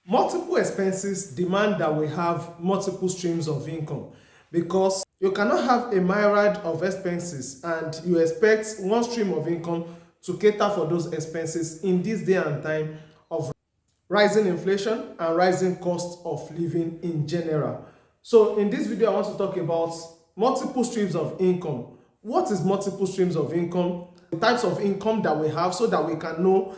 Multiple expenses demand that we have multiple streams of income because you cannot have a myriad of expenses and you expect one stream of income to cater for those expenses in this day and time of rising inflation and rising cost of living in general. So in this video, I want to talk about multiple streams of income. What is multiple streams of income? The types of income that we have so that we can know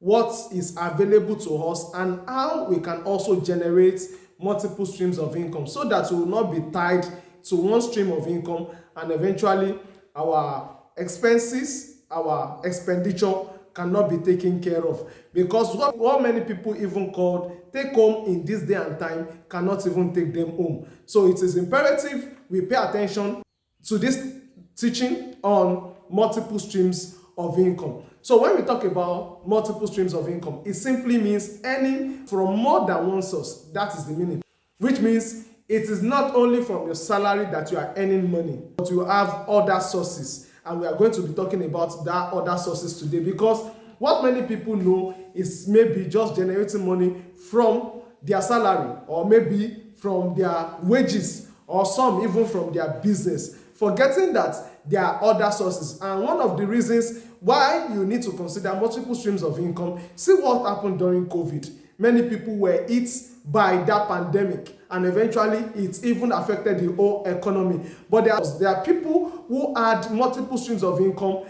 what is available to us and how we can also generate multiple streams of income so that we will not be tied to one stream of income and eventually our expenses, our expenditure cannot be taken care of, because what many people even called take home in this day and time cannot even take them home. So it is imperative we pay attention to this teaching on multiple streams of income. So when we talk about multiple streams of income, it simply means earning from more than one source. That is the meaning, which means it is not only from your salary that you are earning money, but you have other sources. And we are going to be talking about that other sources today, because what many people know is maybe just generating money from their salary, or maybe from their wages, or some even from their business, forgetting that there are other sources. And one of the reasons why you need to consider multiple streams of income, see what happened during COVID. Many people were hit by that pandemic, and eventually it even affected the whole economy. But there are people who had multiple streams of income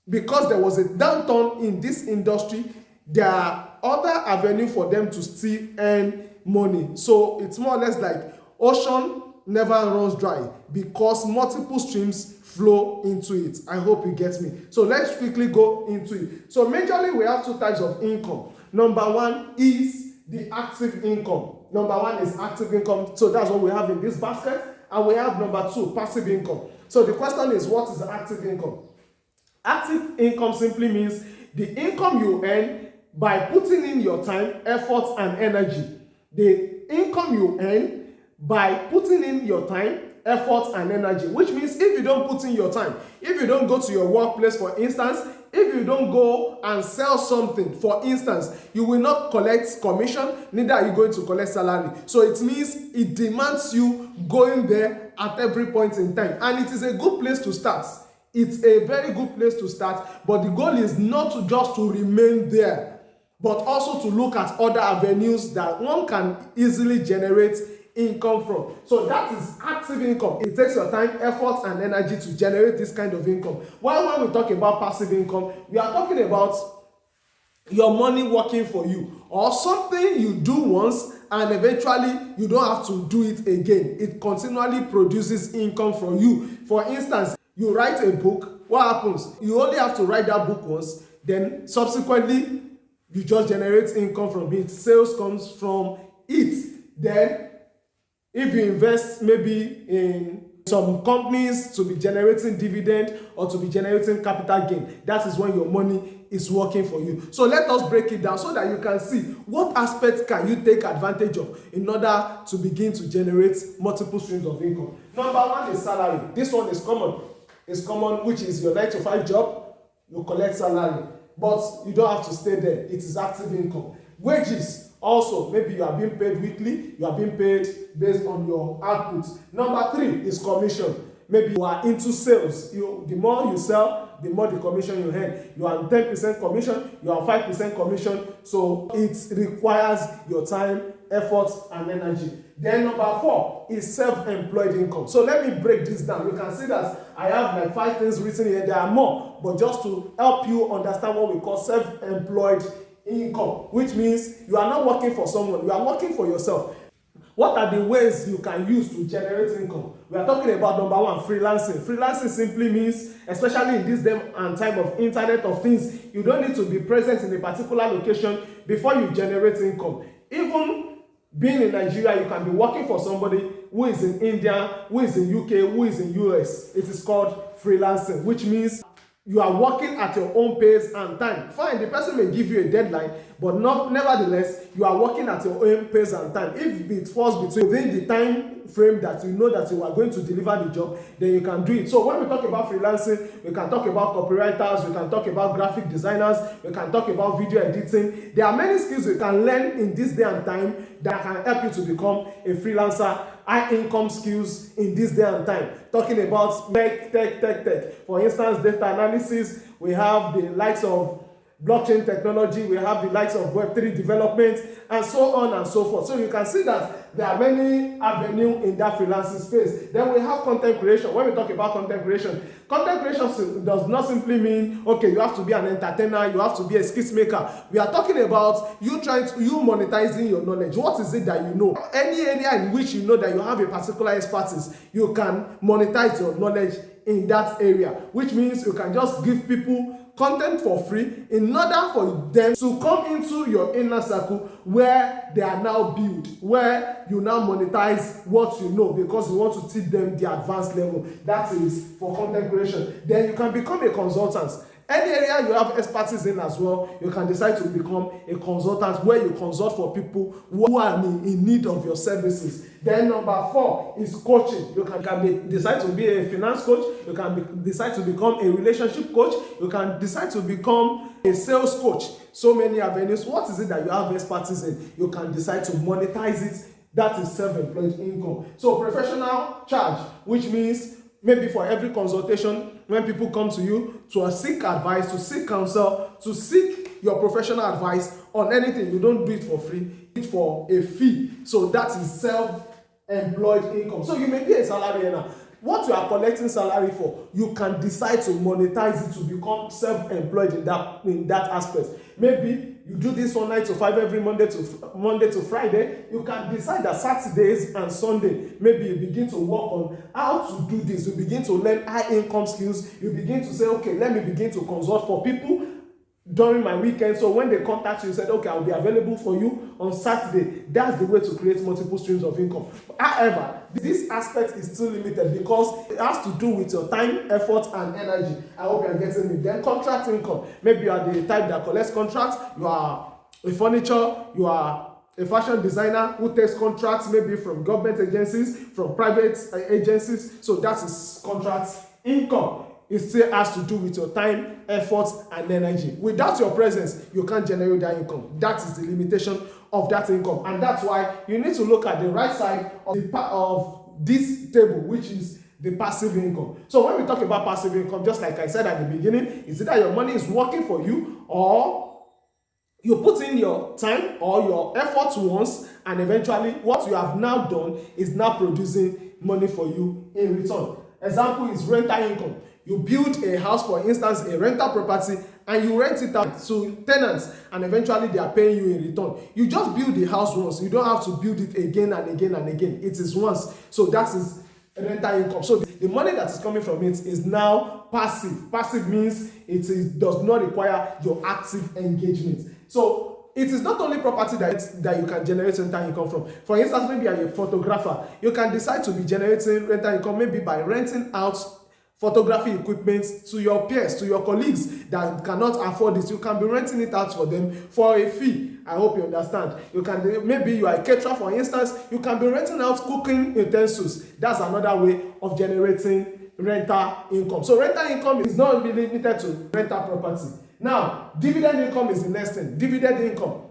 because there was a downturn in this industry. There are other avenues for them to still earn money. So it's more or less like ocean never runs dry because multiple streams flow into it. I hope you get me. So let's quickly go into it. So majorly we have two types of income. Number one is the active income. Number one is active income. So that's what we have in this basket. And we have number two, passive income. So the question is, what is active income? Active income simply means the income you earn by putting in your time, effort, and energy. The income you earn by putting in your time, effort, and energy, which means if you don't put in your time, if you don't go to your workplace, for instance, if you don't go and sell something, for instance, you will not collect commission, neither are you going to collect salary. So it means it demands you going there at every point in time, and it is a good place to start. It's a very good place to start, but the goal is not just to remain there, but also to look at other avenues that one can easily generate income from. So that is active income. It takes your time, effort, and energy to generate this kind of income. While when we talk about passive income, we are talking about your money working for you, or something you do once and eventually you don't have to do it again. It continually produces income for you. For instance, you write a book. What happens? You only have to write that book once, then subsequently you just generate income from it. Sales comes from it. Then if you invest maybe in some companies to be generating dividend or to be generating capital gain, that is when your money is working for you. So let us break it down so that you can see what aspects can you take advantage of in order to begin to generate multiple streams of income. Number one is salary. This one is common. It's common, which is your 9 to 5 job. You collect salary, but you don't have to stay there. It is active income. Wages. Also, maybe you are being paid weekly, you are being paid based on your output. Number three is commission. Maybe you are into sales. The more you sell, the more the commission you earn. You are on 10% commission, you are on 5% commission. So it requires your time, effort, and energy. Then number four is self-employed income. So let me break this down. You can see that I have like 5 things written here. There are more, but just to help you understand what we call self-employed income, which means you are not working for someone, you are working for yourself. What are the ways you can use to generate income? We are talking about number one, freelancing. Freelancing simply means, especially in this day and time of internet of things, you don't need to be present in a particular location before you generate income. Even being in Nigeria, you can be working for somebody who is in India, who is in UK, who is in US. It is called freelancing, which means you are working at your own pace and time. Fine, the person may give you a deadline, but nevertheless, you are working at your own pace and time. If it falls within the time frame that you know that you are going to deliver the job, then you can do it. So when we talk about freelancing, we can talk about copywriters, we can talk about graphic designers, we can talk about video editing. There are many skills you can learn in this day and time that can help you to become a freelancer. High income skills in this day and time. Talking about tech. For instance, data analysis, we have the likes of blockchain technology, we have the likes of Web3 development, and so on and so forth. So you can see that there are many avenues in that freelancing space. Then we have content creation. When we talk about content creation does not simply mean, okay, you have to be an entertainer, you have to be a skills maker. We are talking about you monetizing your knowledge. What is it that you know? Any area in which you know that you have a particular expertise, you can monetize your knowledge in that area, which means you can just give people content for free in order for them to come into your inner circle where they are now built, where you now monetize what you know because you want to teach them the advanced level. That is for content creation. Then you can become a consultant. Any area you have expertise in as well, you can decide to become a consultant where you consult for people who are in need of your services. Then number 4 is coaching. You can decide to be a finance coach. You can decide to become a relationship coach. You can decide to become a sales coach. So many avenues. What is it that you have expertise in? You can decide to monetize it. That is self-employed income. So professional charge, which means maybe for every consultation, when people come to you to seek advice, to seek counsel, to seek your professional advice on anything, you don't do it for free, it's for a fee. So that is self-employed income. So you may be a salary earner. What you are collecting salary for, you can decide to monetize it to become self-employed in that aspect. Maybe you do this from 9 to 5 every Monday to Friday. You can decide that Saturdays and Sunday, maybe you begin to work on how to do this. You begin to learn high income skills. You begin to say, okay, let me begin to consult for people during my weekend. So when they contact you, you said, okay, I'll be available for you on Saturday. That's the way to create multiple streams of income. However, this aspect is still limited because it has to do with your time, effort, and energy. I hope you're getting it. Then contract income. Maybe you are the type that collects contracts. You are a furniture. You are a fashion designer who takes contracts maybe from government agencies, from private agencies. So that is contract income. It still has to do with your time, effort, and energy. Without your presence, you can't generate that income. That is the limitation of that income. And that's why you need to look at the right side of this table, which is the passive income. So when we talk about passive income, just like I said at the beginning, is either your money is working for you or you put in your time or your effort once, and eventually what you have now done is now producing money for you in return. Example is rental income. You build a house, for instance, a rental property, and you rent it out to tenants, and eventually they are paying you in return. You just build the house once. You don't have to build it again and again and again. It is once. So that is rental income. So the money that is coming from it is now passive. Passive means does not require your active engagement. So it is not only property that you can generate rental income from. For instance, maybe you're a photographer. You can decide to be generating rental income maybe by renting out photography equipment to your peers, to your colleagues that cannot afford it. You can be renting it out for them for a fee. I hope you understand. Maybe you are a caterer, for instance. You can be renting out cooking utensils. That's another way of generating rental income. So rental income is not really limited to rental property. Now, dividend income is the next thing. Dividend income.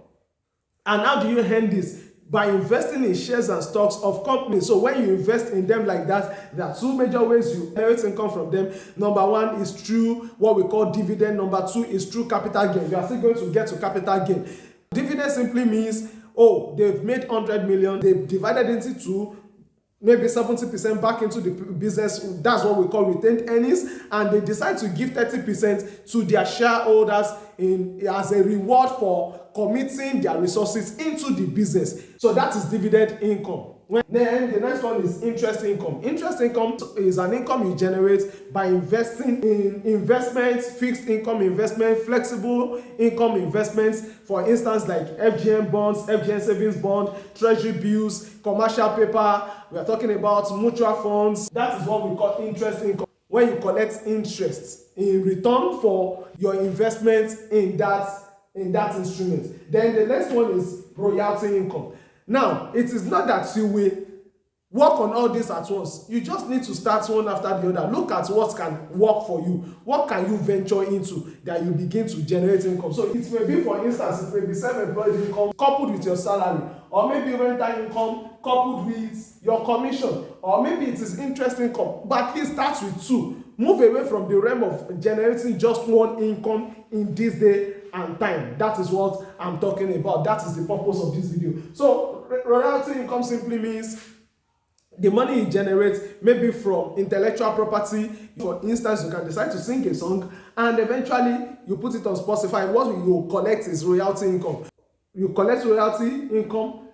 And how do you earn this? By investing in shares and stocks of companies. So when you invest in them like that, there are two major ways you generate income from them. Number 1 is through what we call dividend. Number 2 is through capital gain. You are still going to get to capital gain. Dividend simply means, they've made 100 million, they've divided into 2, maybe 70% back into the business. That's what we call retained earnings, and they decide to give 30% to their shareholders as a reward for committing their resources into the business. So that is dividend income. Then the next one is interest income. Interest income is an income you generate by investing in investments, fixed income investment, flexible income investments, for instance like FGN bonds, FGN savings bond, treasury bills, commercial paper. We are talking about mutual funds. That is what we call interest income, when you collect interest in return for your investment in that in that instrument. Then the next one is royalty income. Now, it is not that you will work on all this at once. You just need to start one after the other. Look at what can work for you. What can you venture into that you begin to generate income? So it may be, for instance, it may be self-employed income coupled with your salary, or maybe rental income coupled with your commission, or maybe it is interest income. But at least start with two. Move away from the realm of generating just one income in this day and time. That is what I'm talking about. That is the purpose of this video. So royalty income simply means the money you generate maybe from intellectual property. For instance, you can decide to sing a song and eventually you put it on Spotify. What you collect is royalty income. You collect royalty income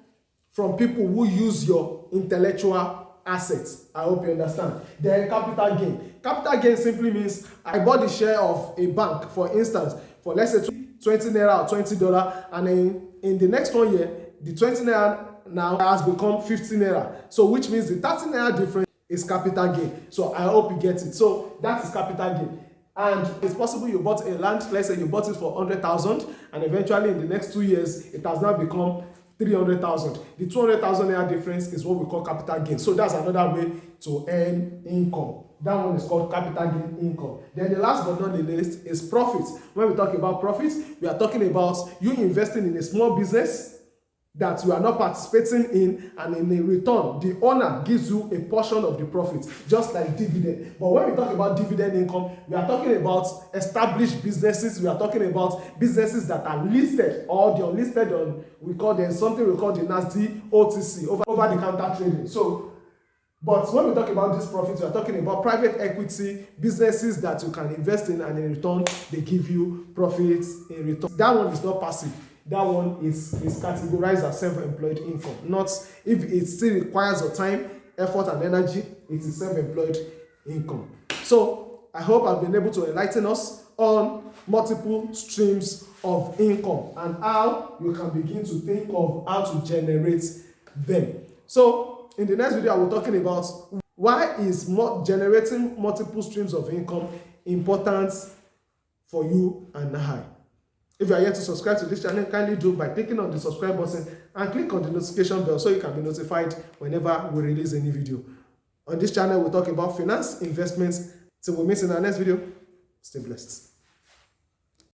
from people who use your intellectual assets. I hope you understand. Then capital gain. Capital gain simply means I bought the share of a bank, for instance, for let's say 20 naira or $20, and then in the next 1 year, the 20 naira now has become 50 naira. So which means the 30 naira difference is capital gain. So I hope you get it. So that is capital gain. And it's possible you bought a land, let's say you bought it for 100,000, and eventually in the next 2 years, it has now become 300,000. The 200,000 naira difference is what we call capital gain. So that's another way to earn income. That one is called capital gain income. Then the last but not the least is profits. When we talk about profits, we are talking about you investing in a small business that you are not participating in, and in a return, the owner gives you a portion of the profit, just like dividend. But when we talk about dividend income, we are talking about established businesses. We are talking about businesses that are listed, or they are listed on, we call them something we call the NASDAQ OTC, over the counter trading. So, but when we talk about these profits, we are talking about private equity businesses that you can invest in, and in return, they give you profits in return. That one is not passive. That one is categorized as self-employed income. Not if it still requires your time, effort, and energy, it is self-employed income. So I hope I've been able to enlighten us on multiple streams of income and how you can begin to think of how to generate them. So in the next video, I will be talking about why is generating multiple streams of income important for you and I. If you are yet to subscribe to this channel, kindly do by clicking on the subscribe button and click on the notification bell so you can be notified whenever we release a new video. On this channel, we're talking about finance, investments. Till we meet in our next video, stay blessed.